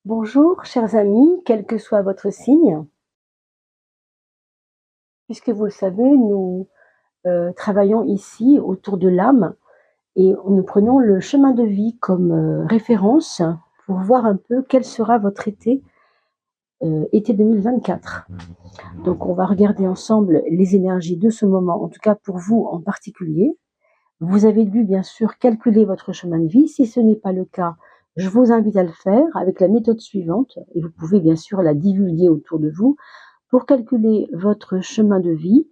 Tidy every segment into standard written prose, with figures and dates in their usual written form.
Bonjour, chers amis, quel que soit votre signe. Puisque vous le savez, nous travaillons ici autour de l'âme et nous prenons le chemin de vie comme référence pour voir un peu quel sera votre été 2024. Donc on va regarder ensemble les énergies de ce moment, en tout cas pour vous en particulier. Vous avez dû bien sûr calculer votre chemin de vie. Si ce n'est pas le cas, je vous invite à le faire avec la méthode suivante et vous pouvez bien sûr la divulguer autour de vous. Pour calculer votre chemin de vie,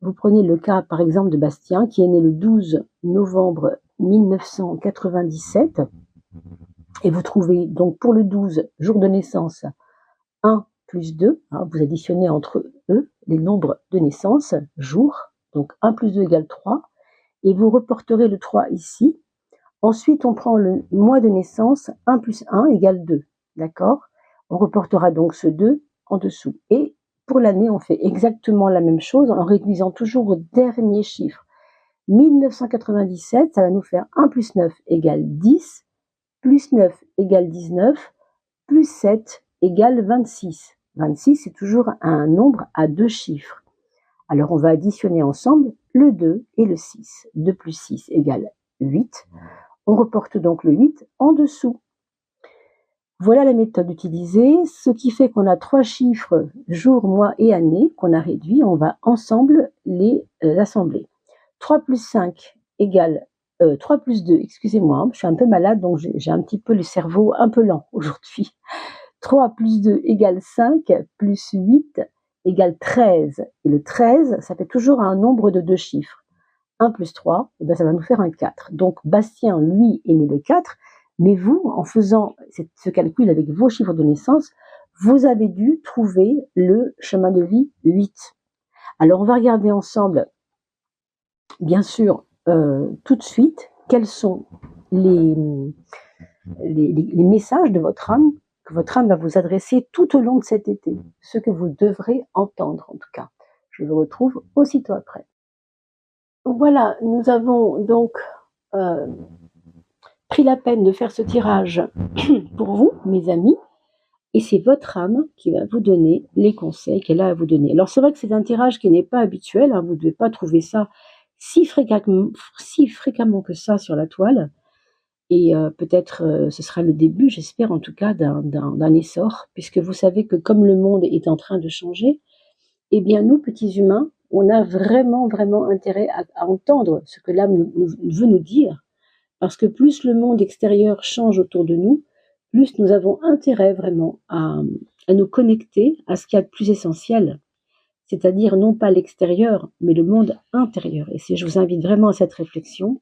vous prenez le cas par exemple de Bastien qui est né le 12 novembre 1997 et vous trouvez donc pour le 12 jour de naissance 1 plus 2, vous additionnez entre eux les nombres de naissance, jour, donc 1 plus 2 égale 3 et vous reporterez le 3 ici. Ensuite on prend le mois de naissance, 1 plus 1 égale 2, d'accord? On reportera donc ce 2 en dessous et pour l'année, on fait exactement la même chose en réduisant toujours au dernier chiffre. 1997, ça va nous faire 1 plus 9 égale 10, plus 9 égale 19, plus 7 égale 26. 26, c'est toujours un nombre à deux chiffres. Alors, on va additionner ensemble le 2 et le 6. 2 plus 6 égale 8. On reporte donc le 8 en dessous. Voilà la méthode utilisée, ce qui fait qu'on a trois chiffres, jour, mois et année, qu'on a réduits. On va ensemble les assembler. 3 plus 5 égale 3 plus 2, excusez-moi, je suis un peu malade, donc j'ai un petit peu le cerveau un peu lent aujourd'hui. 3 plus 2 égale 5, plus 8 égale 13. Et le 13, ça fait toujours un nombre de deux chiffres. 1 plus 3, et bien ça va nous faire un 4. Donc Bastien, lui, est né le 4. Mais vous, en faisant ce calcul avec vos chiffres de naissance, vous avez dû trouver le chemin de vie 8. Alors, on va regarder ensemble, bien sûr, tout de suite, quels sont les messages de votre âme, que votre âme va vous adresser tout au long de cet été. Ce que vous devrez entendre, en tout cas. Je vous retrouve aussitôt après. Voilà, nous avons donc pris la peine de faire ce tirage pour vous, mes amis, et c'est votre âme qui va vous donner les conseils qu'elle a à vous donner. Alors c'est vrai que c'est un tirage qui n'est pas habituel, vous ne devez pas trouver ça si fréquemment que ça sur la toile, et peut-être ce sera le début, j'espère en tout cas, d'un essor, puisque vous savez que comme le monde est en train de changer, eh bien nous, petits humains, on a vraiment, vraiment intérêt à entendre ce que l'âme veut nous dire, parce que plus le monde extérieur change autour de nous, plus nous avons intérêt vraiment à nous connecter à ce qu'il y a de plus essentiel, c'est-à-dire non pas l'extérieur, mais le monde intérieur. Et si je vous invite vraiment à cette réflexion,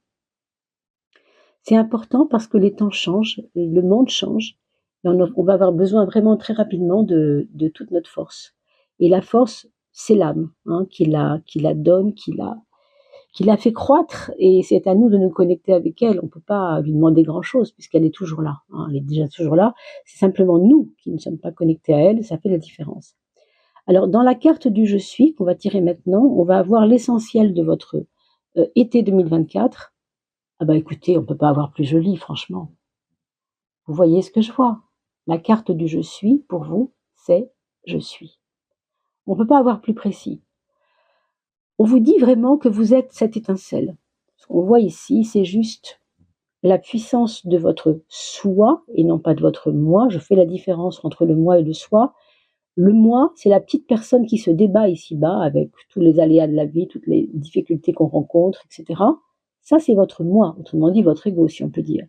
c'est important parce que les temps changent, le monde change, et on va avoir besoin vraiment très rapidement de toute notre force. Et la force, c'est l'âme qui la donne, qui la fait croître, et c'est à nous de nous connecter avec elle. On ne peut pas lui demander grand-chose puisqu'elle est toujours là. Elle est déjà toujours là. C'est simplement nous qui ne sommes pas connectés à elle, ça fait la différence. Alors, dans la carte du Je suis qu'on va tirer maintenant, on va avoir l'essentiel de votre été 2024. Ah bah écoutez, on ne peut pas avoir plus joli, franchement. Vous voyez ce que je vois? La carte du Je suis, pour vous, c'est Je suis. On ne peut pas avoir plus précis. On vous dit vraiment que vous êtes cette étincelle. Ce qu'on voit ici, c'est juste la puissance de votre soi et non pas de votre moi. Je fais la différence entre le moi et le soi. Le moi, c'est la petite personne qui se débat ici-bas avec tous les aléas de la vie, toutes les difficultés qu'on rencontre, etc. Ça, c'est votre moi, autrement dit votre ego, si on peut dire.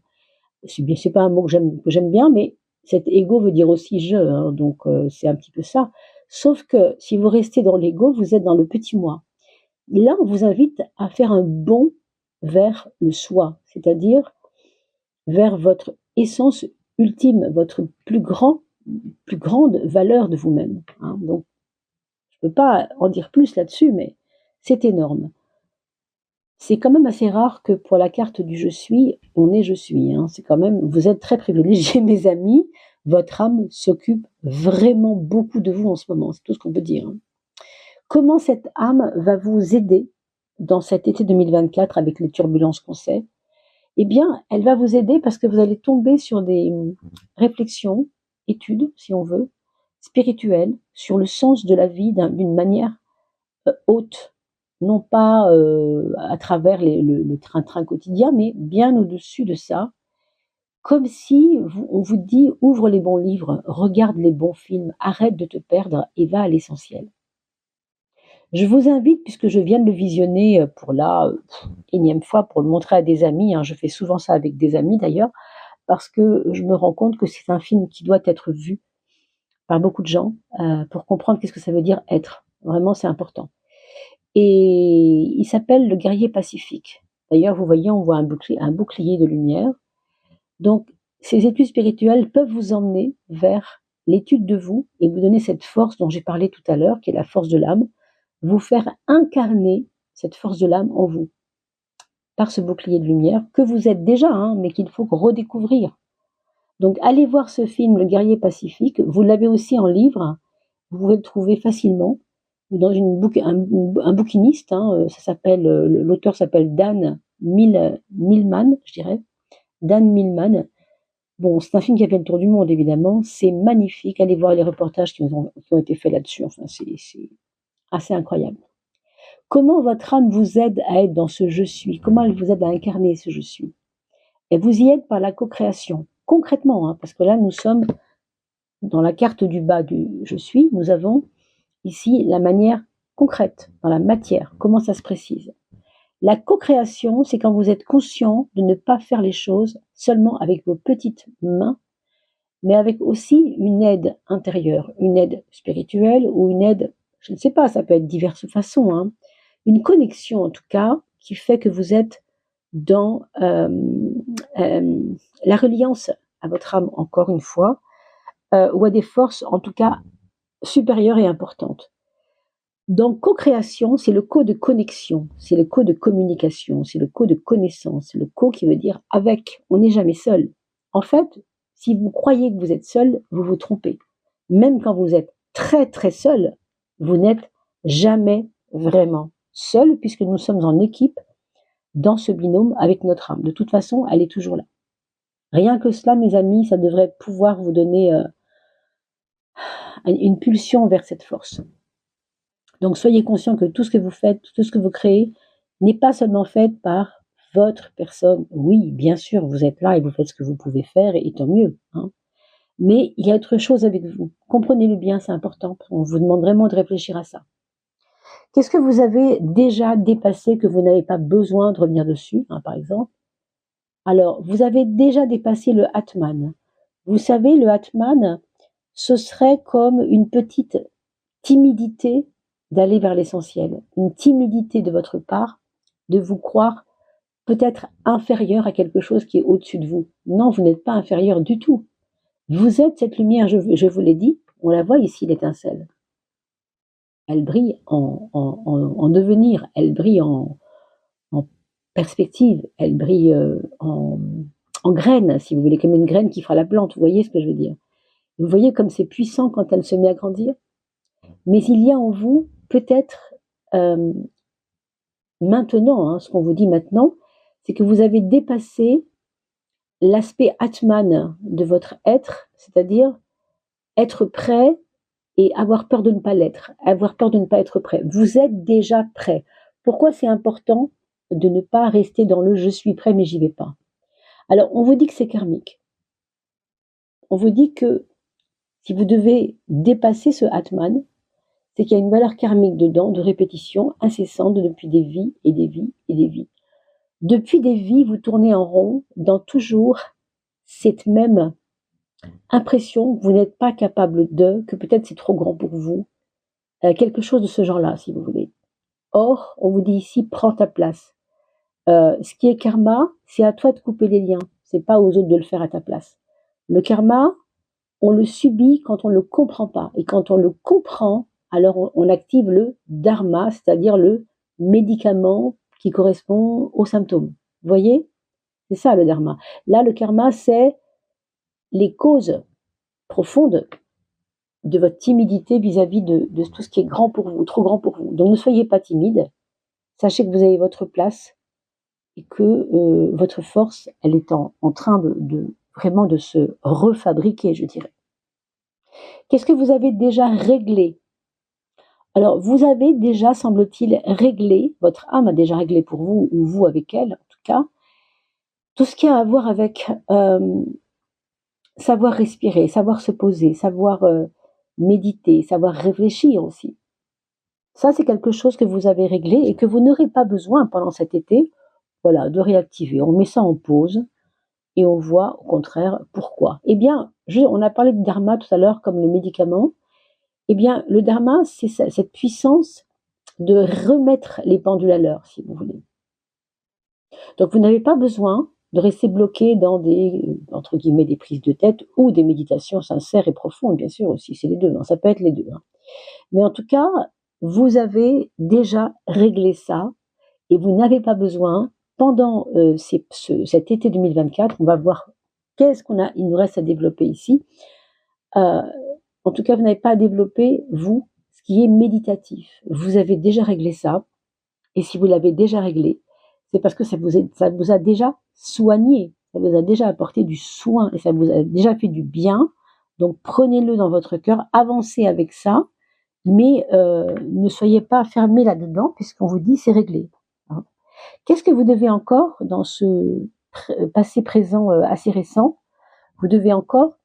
C'est pas un mot que j'aime bien, mais cet ego veut dire aussi je, donc c'est un petit peu ça. Sauf que si vous restez dans l'ego, vous êtes dans le petit moi. Là, on vous invite à faire un bond vers le soi, c'est-à-dire vers votre essence ultime, votre plus grande valeur de vous-même. Donc, je ne peux pas en dire plus là-dessus, mais c'est énorme. C'est quand même assez rare que pour la carte du Je suis, on est Je suis. C'est quand même, vous êtes très privilégiés, mes amis. Votre âme s'occupe vraiment beaucoup de vous en ce moment, c'est tout ce qu'on peut dire. Comment cette âme va vous aider dans cet été 2024 avec les turbulences qu'on sait? Eh bien, elle va vous aider parce que vous allez tomber sur des réflexions étude, si on veut, spirituelle, sur le sens de la vie d'une manière haute, non pas à travers le train-train quotidien, mais bien au-dessus de ça, comme si on vous dit ouvre les bons livres, regarde les bons films, arrête de te perdre et va à l'essentiel. Je vous invite, puisque je viens de le visionner pour la énième fois, pour le montrer à des amis, je fais souvent ça avec des amis d'ailleurs, parce que je me rends compte que c'est un film qui doit être vu par beaucoup de gens pour comprendre qu'est-ce que ça veut dire être. Vraiment, c'est important. Et il s'appelle Le Guerrier Pacifique. D'ailleurs, vous voyez, on voit un bouclier de lumière. Donc, ces études spirituelles peuvent vous emmener vers l'étude de vous et vous donner cette force dont j'ai parlé tout à l'heure, qui est la force de l'âme, vous faire incarner cette force de l'âme en vous, par ce bouclier de lumière que vous êtes déjà, mais qu'il faut redécouvrir. Donc, allez voir ce film, Le Guerrier Pacifique. Vous l'avez aussi en livre. Vous pouvez le trouver facilement ou dans un bouquiniste. Ça s'appelle, l'auteur s'appelle Dan Millman, je dirais. Dan Millman. Bon, c'est un film qui a fait le tour du monde, évidemment. C'est magnifique. Allez voir les reportages qui ont été faits là-dessus. Enfin, c'est assez incroyable. Comment votre âme vous aide à être dans ce je suis? Comment elle vous aide à incarner ce je suis? Elle vous y aide par la co-création. Concrètement, parce que là, nous sommes dans la carte du bas du je suis. Nous avons ici la manière concrète, dans la matière. Comment ça se précise? La co-création, c'est quand vous êtes conscient de ne pas faire les choses seulement avec vos petites mains, mais avec aussi une aide intérieure, une aide spirituelle ou une aide, je ne sais pas, ça peut être diverses façons, une connexion en tout cas qui fait que vous êtes dans la reliance à votre âme, encore une fois, ou à des forces en tout cas supérieures et importantes. Dans co-création, c'est le co de connexion, c'est le co de communication, c'est le co de connaissance, c'est le co qui veut dire avec, on n'est jamais seul. En fait, si vous croyez que vous êtes seul, vous vous trompez. Même quand vous êtes très très seul, vous n'êtes jamais vraiment seul puisque nous sommes en équipe dans ce binôme avec notre âme. De toute façon, elle est toujours là. Rien que cela, mes amis, ça devrait pouvoir vous donner une pulsion vers cette force. Donc soyez conscient que tout ce que vous faites, tout ce que vous créez, n'est pas seulement fait par votre personne. Oui, bien sûr, vous êtes là et vous faites ce que vous pouvez faire, et tant mieux. Mais il y a autre chose avec vous. Comprenez-le bien, c'est important. On vous demande vraiment de réfléchir à ça. Qu'est-ce que vous avez déjà dépassé que vous n'avez pas besoin de revenir dessus, par exemple? Alors, vous avez déjà dépassé le Atman. Vous savez, le Atman, ce serait comme une petite timidité d'aller vers l'essentiel, une timidité de votre part de vous croire peut-être inférieur à quelque chose qui est au-dessus de vous. Non, vous n'êtes pas inférieur du tout. Vous êtes cette lumière, je vous l'ai dit, on la voit ici, l'étincelle. Elle brille en devenir, elle brille en perspective, elle brille en graine, si vous voulez, comme une graine qui fera la plante. Vous voyez ce que je veux dire? Vous voyez comme c'est puissant quand elle se met à grandir? Mais il y a en vous peut-être maintenant, ce qu'on vous dit maintenant, c'est que vous avez dépassé l'aspect Atman de votre être, c'est-à-dire être prêt et avoir peur de ne pas l'être, avoir peur de ne pas être prêt. Vous êtes déjà prêt. Pourquoi c'est important de ne pas rester dans le je suis prêt mais j'y vais pas? Alors, on vous dit que c'est karmique. On vous dit que si vous devez dépasser ce Atman, c'est qu'il y a une valeur karmique dedans, de répétition incessante depuis des vies et des vies et des vies. Depuis des vies, vous tournez en rond dans toujours cette même impression que vous n'êtes pas capable que peut-être c'est trop grand pour vous, quelque chose de ce genre-là, si vous voulez. Or, on vous dit ici, prends ta place. Ce qui est karma, c'est à toi de couper les liens, c'est pas aux autres de le faire à ta place. Le karma, on le subit quand on ne le comprend pas. Et quand on le comprend, alors on active le dharma, c'est-à-dire le médicament qui correspond aux symptômes. Vous voyez? C'est ça le dharma. Là, le karma, c'est les causes profondes de votre timidité vis-à-vis de tout ce qui est grand pour vous, trop grand pour vous. Donc ne soyez pas timide. Sachez que vous avez votre place et que votre force, elle est en train de vraiment de se refabriquer, je dirais. Qu'est-ce que vous avez déjà réglé? Alors, vous avez déjà, semble-t-il, réglé, votre âme a déjà réglé pour vous, ou vous avec elle, en tout cas, tout ce qui a à voir avec savoir respirer, savoir se poser, savoir méditer, savoir réfléchir aussi. Ça, c'est quelque chose que vous avez réglé et que vous n'aurez pas besoin pendant cet été, voilà, de réactiver. On met ça en pause et on voit au contraire pourquoi. Eh bien, on a parlé de dharma tout à l'heure comme le médicament. Eh bien, le dharma, c'est cette puissance de remettre les pendules à l'heure, si vous voulez. Donc, vous n'avez pas besoin de rester bloqué dans des, entre guillemets, des prises de tête ou des méditations sincères et profondes, bien sûr aussi, c'est les deux, hein, ça peut être les deux. Hein. Mais en tout cas, vous avez déjà réglé ça et vous n'avez pas besoin, pendant cet été 2024, on va voir qu'est-ce il nous reste à développer ici. En tout cas, vous n'avez pas à développer, vous, ce qui est méditatif. Vous avez déjà réglé ça. Et si vous l'avez déjà réglé, c'est parce que ça vous a déjà soigné. Ça vous a déjà apporté du soin et ça vous a déjà fait du bien. Donc, prenez-le dans votre cœur, avancez avec ça, mais ne soyez pas fermés là-dedans puisqu'on vous dit c'est réglé. Hein. Qu'est-ce que vous devez encore, dans ce passé-présent assez récent, vous devez encore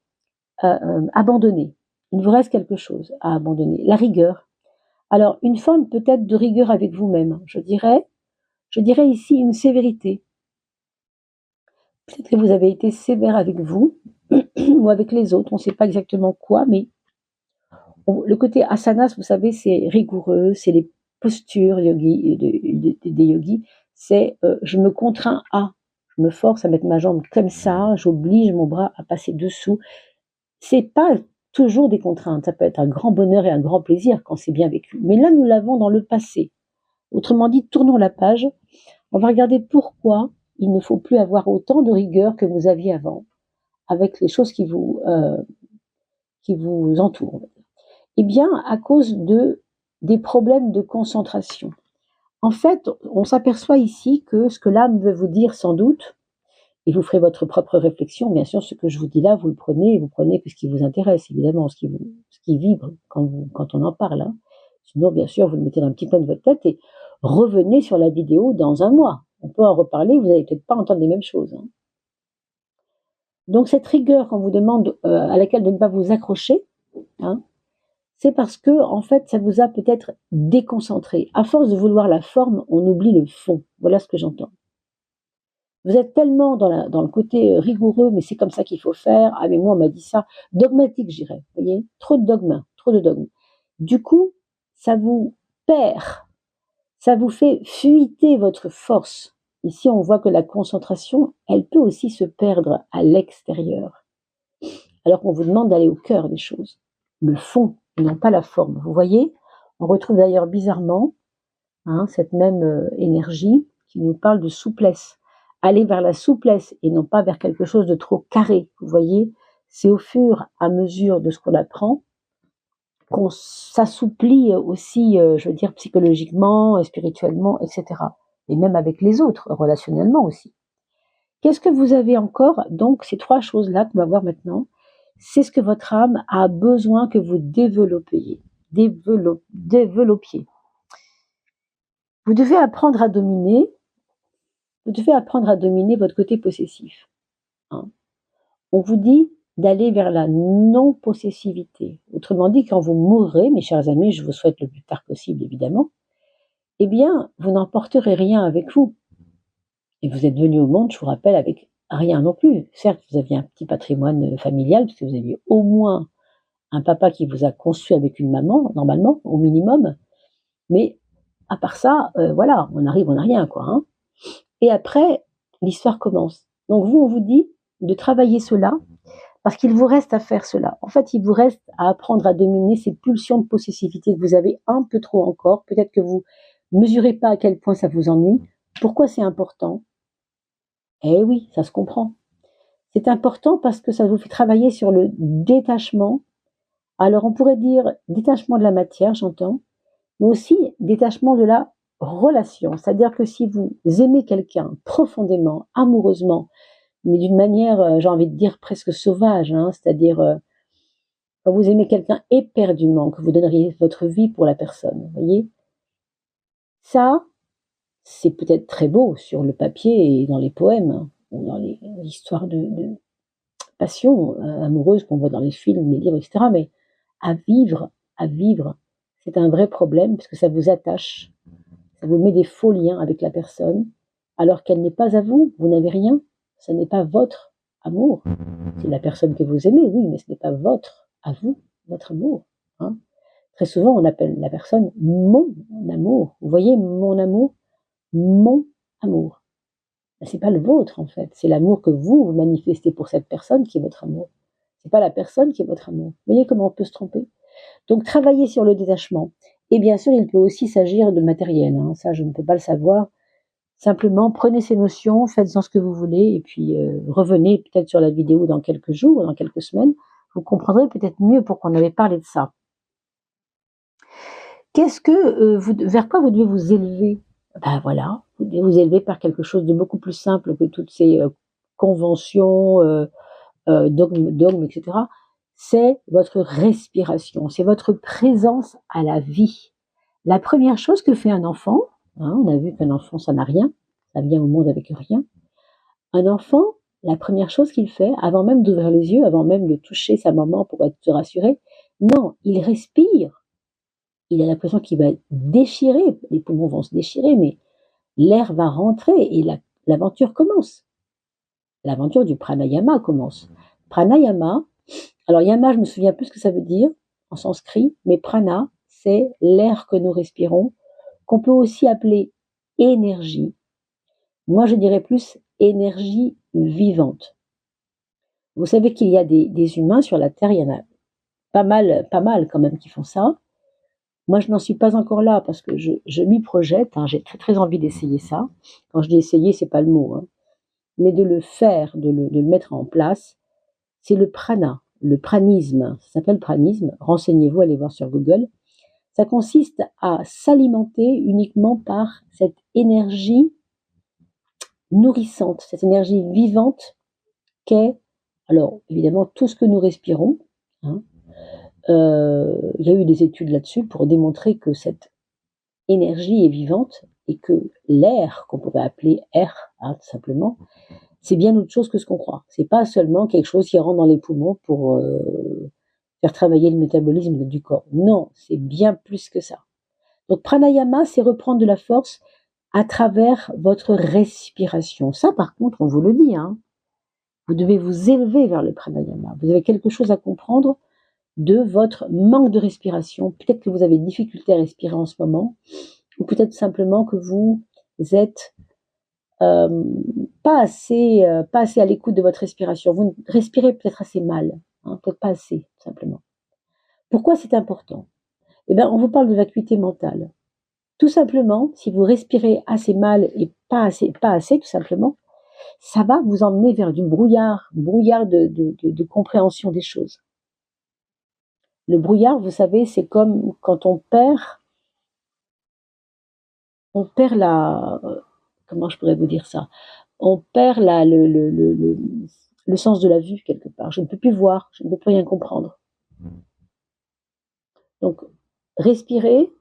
abandonner. Il vous reste quelque chose à abandonner. La rigueur. Alors, une forme peut-être de rigueur avec vous-même. Je dirais ici une sévérité. Peut-être que vous avez été sévère avec vous ou avec les autres. On ne sait pas exactement quoi, mais le côté asanas, vous savez, c'est rigoureux, c'est les postures des yogis. C'est je me contrains à, je me force à mettre ma jambe comme ça, j'oblige mon bras à passer dessous. C'est pas toujours des contraintes, ça peut être un grand bonheur et un grand plaisir quand c'est bien vécu. Mais là, nous l'avons dans le passé. Autrement dit, tournons la page. On va regarder pourquoi il ne faut plus avoir autant de rigueur que vous aviez avant avec les choses qui vous entourent. Eh bien, à cause des problèmes de concentration. En fait, on s'aperçoit ici que ce que l'âme veut vous dire sans doute, et vous ferez votre propre réflexion, bien sûr, ce que je vous dis là, vous le prenez, et vous prenez que ce qui vous intéresse, évidemment, ce qui vibre quand on en parle. Hein. Sinon, bien sûr, vous le mettez dans un petit coin de votre tête et revenez sur la vidéo dans un mois. On peut en reparler, vous n'allez peut-être pas entendre les mêmes choses. Hein. Donc, cette rigueur qu'on vous demande, à laquelle de ne pas vous accrocher, hein, c'est parce que, en fait, ça vous a peut-être déconcentré. À force de vouloir la forme, on oublie le fond. Voilà ce que j'entends. Vous êtes tellement dans le côté rigoureux, mais c'est comme ça qu'il faut faire. Ah, mais moi, on m'a dit ça. Dogmatique, j'irais. Vous voyez, trop de dogmes, trop de dogmes. Du coup, ça vous perd. Ça vous fait fuiter votre force. Ici, on voit que la concentration, elle peut aussi se perdre à l'extérieur. Alors qu'on vous demande d'aller au cœur des choses. Le fond, et non pas la forme. Vous voyez, on retrouve d'ailleurs bizarrement cette même énergie qui nous parle de souplesse. Aller vers la souplesse et non pas vers quelque chose de trop carré. Vous voyez, c'est au fur et à mesure de ce qu'on apprend qu'on s'assouplit aussi, je veux dire, psychologiquement, spirituellement, etc. Et même avec les autres, relationnellement aussi. Qu'est-ce que vous avez encore? Donc, ces trois choses-là qu'on va voir maintenant, c'est ce que votre âme a besoin que vous développiez. Développiez. Vous devez apprendre à dominer votre côté possessif. Hein. On vous dit d'aller vers la non-possessivité. Autrement dit, quand vous mourrez, mes chers amis, je vous souhaite le plus tard possible, évidemment, eh bien, vous n'emporterez rien avec vous. Et vous êtes venu au monde, je vous rappelle, avec rien non plus. Certes, vous aviez un petit patrimoine familial, parce que vous aviez au moins un papa qui vous a conçu avec une maman, normalement, au minimum. Mais à part ça, voilà, on arrive, on n'a rien, quoi. Hein. Et après, l'histoire commence. Donc vous, on vous dit de travailler cela, parce qu'il vous reste à faire cela. En fait, il vous reste à apprendre à dominer ces pulsions de possessivité que vous avez un peu trop encore. Peut-être que vous mesurez pas à quel point ça vous ennuie. Pourquoi c'est important? Eh oui, ça se comprend. C'est important parce que ça vous fait travailler sur le détachement. Alors on pourrait dire détachement de la matière, j'entends, mais aussi détachement de la relation. C'est-à-dire que si vous aimez quelqu'un profondément, amoureusement, mais d'une manière, j'ai envie de dire presque sauvage, c'est-à-dire, quand vous aimez quelqu'un éperdument, que vous donneriez votre vie pour la personne, vous voyez, ça, c'est peut-être très beau sur le papier et dans les poèmes, hein, ou dans les histoires de passion amoureuse qu'on voit dans les films, les livres, etc. Mais à vivre, c'est un vrai problème parce que ça vous attache, ça vous met des faux liens avec la personne, alors qu'elle n'est pas à vous, vous n'avez rien, ce n'est pas votre amour. C'est la personne que vous aimez, oui, mais ce n'est pas votre, à vous, votre amour. Hein. Très souvent, on appelle la personne mon amour. Vous voyez, mon amour, mon amour. C'est pas le vôtre, en fait. C'est l'amour que vous manifestez pour cette personne qui est votre amour. C'est pas la personne qui est votre amour. Vous voyez comment on peut se tromper? Donc, travailler sur le détachement. Et bien sûr, il peut aussi s'agir de matériel. Hein. Ça, je ne peux pas le savoir. Simplement, prenez ces notions, faites-en ce que vous voulez, et puis revenez peut-être sur la vidéo dans quelques jours, dans quelques semaines. Vous comprendrez peut-être mieux pourquoi on avait parlé de ça. Qu'est-ce que vers quoi vous devez vous élever? Ben voilà, vous devez vous élever par quelque chose de beaucoup plus simple que toutes ces conventions, dogmes, etc. C'est votre respiration, c'est votre présence à la vie. La première chose que fait un enfant, hein, on a vu qu'un enfant, ça n'a rien, ça vient au monde avec rien. Un enfant, la première chose qu'il fait, avant même d'ouvrir les yeux, avant même de toucher sa maman pour être rassuré, non, il respire. Il a l'impression qu'il va déchirer, les poumons vont se déchirer, mais l'air va rentrer et l'aventure commence. L'aventure du pranayama commence. Pranayama, alors yama, je me souviens plus ce que ça veut dire en sanskrit, mais prana, c'est l'air que nous respirons, qu'on peut aussi appeler énergie. Moi, je dirais plus énergie vivante. Vous savez qu'il y a des humains sur la Terre, il y en a pas mal quand même qui font ça. Moi, je n'en suis pas encore là parce que je m'y projette. Hein, j'ai très très envie d'essayer ça. Quand je dis essayer, c'est pas le mot, hein, mais de le faire, de le mettre en place. C'est le prana, le pranisme. Ça s'appelle pranisme. Renseignez-vous, allez voir sur Google. Ça consiste à s'alimenter uniquement par cette énergie nourrissante, cette énergie vivante qu'est, alors évidemment, tout ce que nous respirons. Hein. Il y a eu des études là-dessus pour démontrer que cette énergie est vivante et que l'air, qu'on pourrait appeler air, hein, tout simplement, c'est bien autre chose que ce qu'on croit. C'est pas seulement quelque chose qui rentre dans les poumons pour faire travailler le métabolisme du corps. Non, c'est bien plus que ça. Donc pranayama, c'est reprendre de la force à travers votre respiration. Ça, par contre, on vous le dit, hein, vous devez vous élever vers le pranayama. Vous avez quelque chose à comprendre de votre manque de respiration. Peut-être que vous avez difficulté à respirer en ce moment, ou peut-être simplement que vous êtes pas assez à l'écoute de votre respiration. Vous respirez peut-être assez mal, hein, peut-être pas assez, simplement. Pourquoi c'est important? Eh bien, on vous parle de vacuité mentale. Tout simplement, si vous respirez assez mal et pas assez, tout simplement, ça va vous emmener vers du brouillard de compréhension des choses. Le brouillard, vous savez, c'est comme quand on perd la, comment je pourrais vous dire ça? On perd le sens de la vue quelque part. Je ne peux plus voir, je ne peux plus rien comprendre. Donc, respirer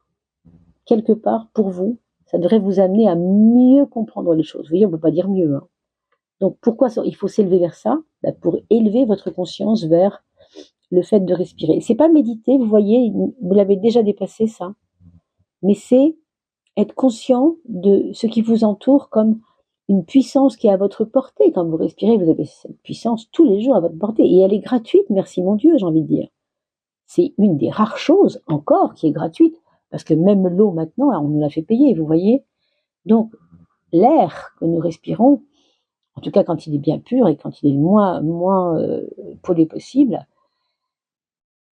quelque part pour vous, ça devrait vous amener à mieux comprendre les choses. Vous voyez, on ne peut pas dire mieux. Hein. Donc, pourquoi il faut s'élever vers ça? Pour élever votre conscience vers le fait de respirer. C'est pas méditer, vous voyez, vous l'avez déjà dépassé ça, mais c'est être conscient de ce qui vous entoure comme une puissance qui est à votre portée. Quand vous respirez, vous avez cette puissance tous les jours à votre portée. Et elle est gratuite, merci mon Dieu, j'ai envie de dire. C'est une des rares choses encore qui est gratuite, parce que même l'eau maintenant, on nous l'a fait payer, vous voyez. Donc, l'air que nous respirons, en tout cas quand il est bien pur et quand il est le moins pollué possible,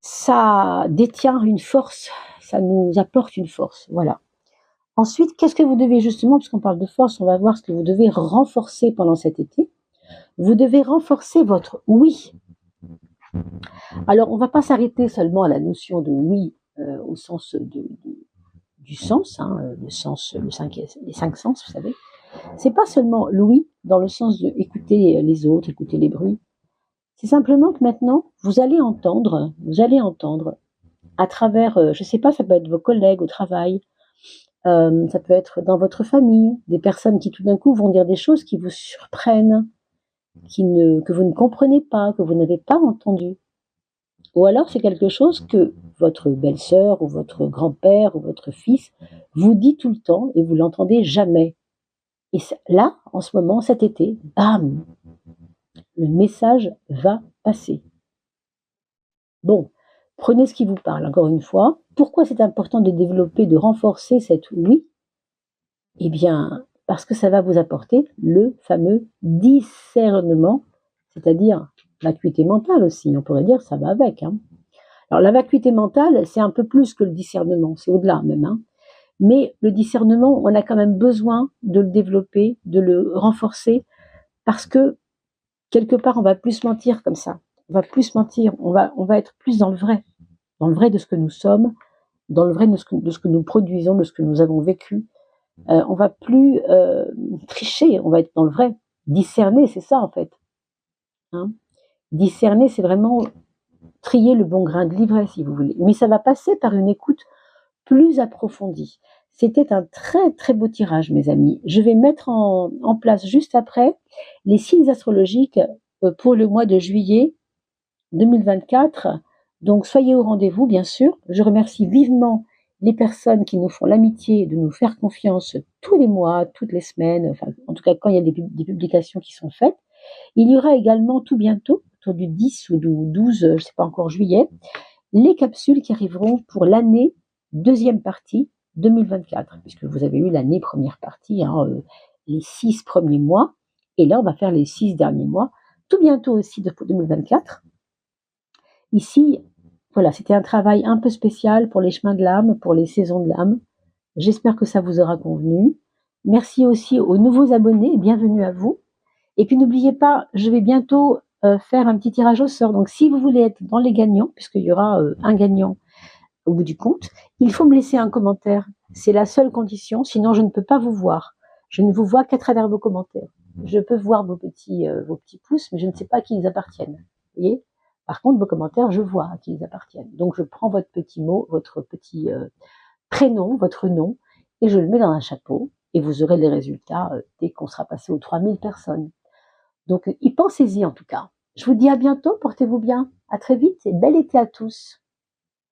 ça détient une force, ça nous apporte une force, voilà. Ensuite, qu'est-ce que vous devez justement, puisqu'on parle de force, on va voir ce que vous devez renforcer pendant cet été. Vous devez renforcer votre oui. Alors, on ne va pas s'arrêter seulement à la notion de oui au sens du sens, hein, le sens, les cinq sens, vous savez. C'est pas seulement l'ouïe dans le sens de écouter les autres, écouter les bruits. C'est simplement que maintenant, vous allez entendre à travers, je ne sais pas, ça peut être vos collègues au travail, ça peut être dans votre famille, des personnes qui tout d'un coup vont dire des choses qui vous surprennent, que vous ne comprenez pas, que vous n'avez pas entendu. Ou alors c'est quelque chose que votre belle-sœur ou votre grand-père ou votre fils vous dit tout le temps et vous l'entendez jamais. Et là, en ce moment, cet été, bam, le message va passer. Bon, prenez ce qui vous parle, encore une fois. Pourquoi c'est important de développer, de renforcer cette oui? Eh bien, parce que ça va vous apporter le fameux discernement, c'est-à-dire l'acuité mentale aussi. On pourrait dire ça va avec. Hein. Alors la vacuité mentale, c'est un peu plus que le discernement, c'est au-delà même. Hein. Mais le discernement, on a quand même besoin de le développer, de le renforcer, parce que quelque part, on va plus mentir comme ça. On va plus mentir, on va être plus dans le vrai de ce que nous sommes, dans le vrai de ce que nous produisons, de ce que nous avons vécu. On va plus tricher, on va être dans le vrai. Discerner, c'est ça en fait. Hein. Discerner, c'est vraiment trier le bon grain de livret, si vous voulez. Mais ça va passer par une écoute plus approfondie. C'était un très très beau tirage, mes amis. Je vais mettre en place juste après les signes astrologiques pour le mois de juillet 2024. Donc soyez au rendez-vous, bien sûr. Je remercie vivement les personnes qui nous font l'amitié de nous faire confiance tous les mois, toutes les semaines, enfin, en tout cas quand il y a des publications qui sont faites. Il y aura également tout bientôt, autour du 10 ou du 12, je ne sais pas encore, juillet, les capsules qui arriveront pour l'année deuxième partie 2024, puisque vous avez eu l'année première partie, hein, les 6 premiers mois, et là on va faire les 6 derniers mois, tout bientôt aussi pour 2024. Ici, voilà, c'était un travail un peu spécial pour les chemins de l'âme, pour les saisons de l'âme. J'espère que ça vous aura convenu. Merci aussi aux nouveaux abonnés et bienvenue à vous. Et puis n'oubliez pas, je vais bientôt faire un petit tirage au sort. Donc si vous voulez être dans les gagnants, puisqu'il y aura un gagnant au bout du compte, il faut me laisser un commentaire. C'est la seule condition, sinon je ne peux pas vous voir. Je ne vous vois qu'à travers vos commentaires. Je peux voir vos petits pouces, mais je ne sais pas à qui ils appartiennent. Vous voyez ? Par contre, vos commentaires, je vois à qui ils appartiennent. Donc je prends votre petit mot, votre petit prénom, votre nom, et je le mets dans un chapeau, et vous aurez les résultats dès qu'on sera passé aux 3000 personnes. Donc y pensez-y en tout cas. Je vous dis à bientôt, portez-vous bien. À très vite et bel été à tous.